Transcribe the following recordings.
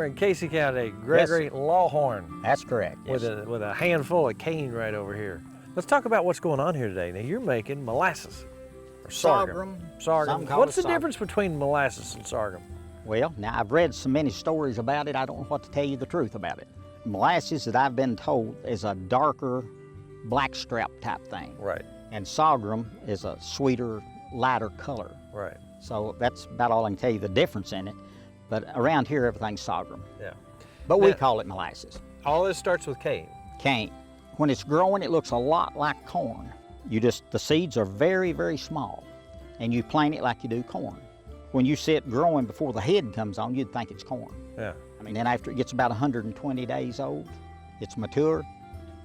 We're in Casey County, Gregory Lawhorn. That's correct. With a handful of cane right over here. Let's talk about what's going on here today. Now you're making molasses, or sorghum. Sorghum. What's the difference between molasses and sorghum? Well, now I've read so many stories about it, I don't know what to tell you the truth about it. Molasses, that I've been told, is a darker blackstrap type thing. Right. And sorghum is a sweeter, lighter color. Right. So that's about all I can tell you the difference in it. But around here, everything's sorghum. Yeah. But we call it molasses. All this starts with cane. Cane. When it's growing, it looks a lot like corn. The seeds are very, very small, and you plant it like you do corn. When you see it growing before the head comes on, you'd think it's corn. Yeah. I mean, then after it gets about 120 days old, it's mature.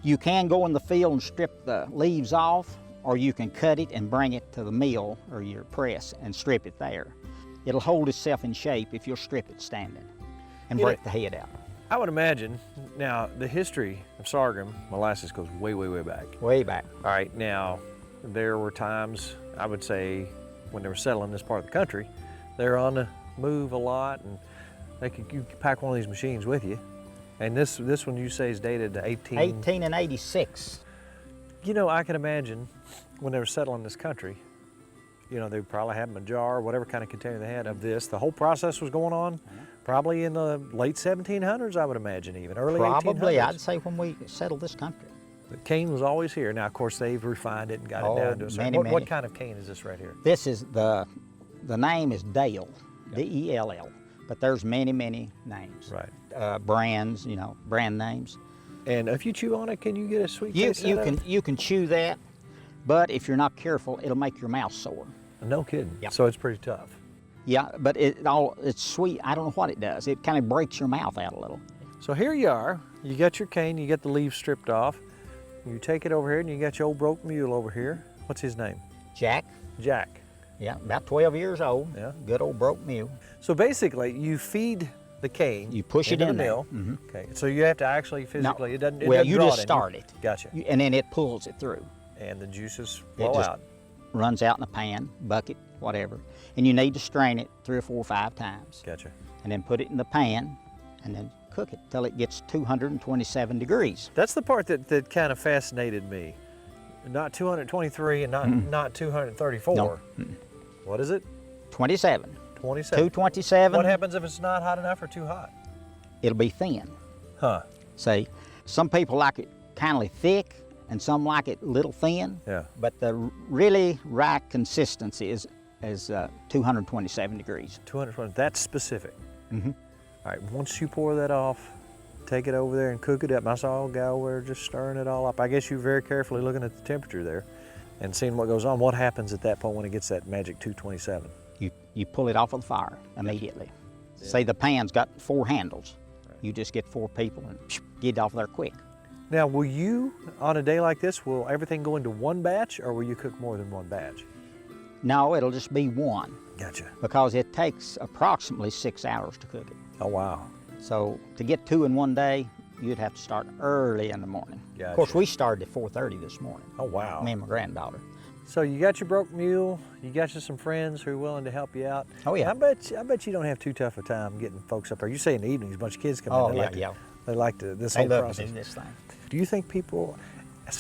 You can go in the field and strip the leaves off, or you can cut it and bring it to the mill or your press and strip it there. It'll hold itself in shape if you'll strip it standing and break the head out. I would imagine, now the history of sorghum, molasses goes way, way, way back. Way back. All right, now there were times, I would say, when they were settling this part of the country, they were on the move a lot, and you could pack one of these machines with you. And this one you say is dated to 1886. You know, I can imagine when they were settling this country, you know, they probably had them a jar, whatever kind of container they had of this. The whole process was going on probably in the late 1700s, I would imagine, even early 1800s. Probably, I'd say when we settled this country. The cane was always here. Now, of course, they've refined it and got it down to a certain. What kind of cane is this right here? This is the name is Dale, D-E-L-L, but there's many, many names. Right. Brands, you know, brand names. And if you chew on it, can you get a sweet taste out of it? You can chew that, but if you're not careful, it'll make your mouth sore. No kidding. Yep. So it's pretty tough. Yeah, but it's sweet. I don't know what it does. It kind of breaks your mouth out a little. So here you are. You got your cane. You get the leaves stripped off. You take it over here, and you got your old broke mule over here. What's his name? Jack. Jack. Yeah, about 12 years old. Yeah. Good old broke mule. So basically, you feed the cane. You push it in the mill. Mm-hmm. Okay. So you have to actually physically. No. It doesn't. Well, you just start it. Gotcha. And then it pulls it through. And the juices flow out. Runs out in a pan, bucket, whatever. And you need to strain it 3 or 4 or 5 times. Gotcha. And then put it in the pan and then cook it till it gets 227 degrees. That's the part that kind of fascinated me. Not 223 and not 234. No. What is it? 27. 27. 227. What happens if it's not hot enough or too hot? It'll be thin. Huh. See, some people like it kind of thick and some like it little thin. Yeah. But the really right consistency is 227 degrees. 220. That's specific. Mm-hmm. All right. Once you pour that off, take it over there and cook it up. I saw a guy over there just stirring it all up. I guess you're very carefully looking at the temperature there and seeing what goes on. What happens at that point when it gets that magic 227? You pull it off of the fire immediately. Yeah. Say the pan's got 4 handles. Right. You just get 4 people and get it off there quick. Now, will you, on a day like this, will everything go into one batch, or will you cook more than one batch? No, it'll just be one. Gotcha. Because it takes approximately 6 hours to cook it. Oh, wow. So to get 2 in one day, you'd have to start early in the morning. Gotcha. Of course, we started at 4:30 this morning. Oh, wow. Me and my granddaughter. So you got your broke mule, you got you some friends who are willing to help you out. Oh, yeah. I bet you don't have too tough a time getting folks up there. You say in the evenings, a bunch of kids come in. Oh, They like this they whole love process. to do this thing. Do you think people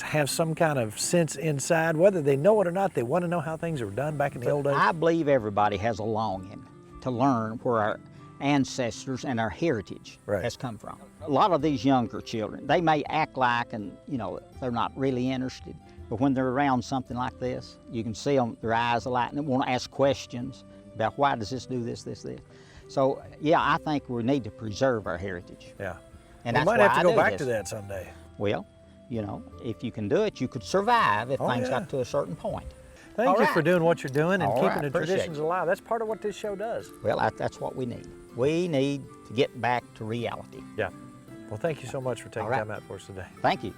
have some kind of sense inside, whether they know it or not, they want to know how things were done back in the old days? I believe everybody has a longing to learn where our ancestors and our heritage has come from. A lot of these younger children, they may act like, and you know, they're not really interested, but when they're around something like this, you can see them, their eyes are lighting, and want to ask questions about why does this do this, this, this. So yeah, I think we need to preserve our heritage. Yeah. And we might have to go back to that someday. Well, you know, if you can do it, you could survive if things got to a certain point. Thank you for doing what you're doing and keeping the Appreciate traditions alive. That's part of what this show does. Well, that's what we need. We need to get back to reality. Yeah. Well, thank you so much for taking time out for us today. Thank you.